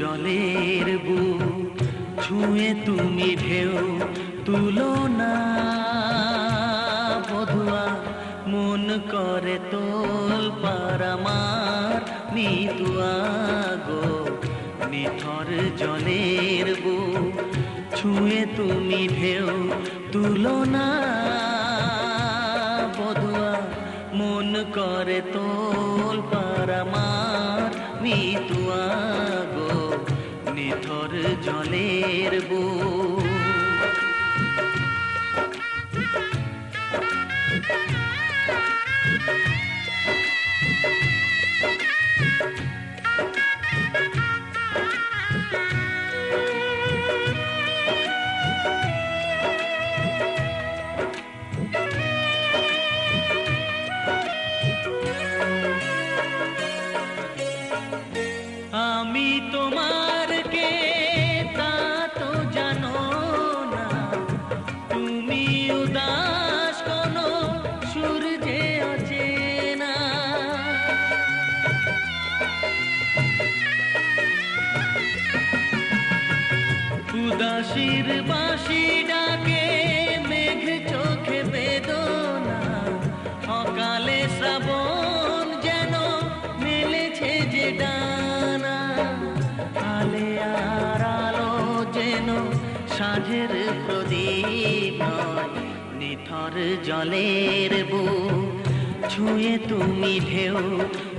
জলের বুক ছুঁয়ে তুমি ঢেউ তুলো না বধুয়া, মন করে তোল পার আমার মিতুয়া গো। নিথর জলের বুক ছুঁয়ে তুমি ঢেউ তুলো না বধুয়া, মন করে তোল পার আমার মিতুয়া গো। নিথর জলের বুক আমি তোমার কে তা তো জানো না, তুমি উদাস কোনো সূর্যে অচেনা। উদাসীর বাঁশি ডাকে মেঘ চোখে বেদনা, অকালে শ্রাবণ যেন মেলেছে যে ডানা। আলে আর আলো যেন সাঁঝের প্রদীপ নয়, নিথর জলের বুক ছুঁয়ে তুমি ঢেউ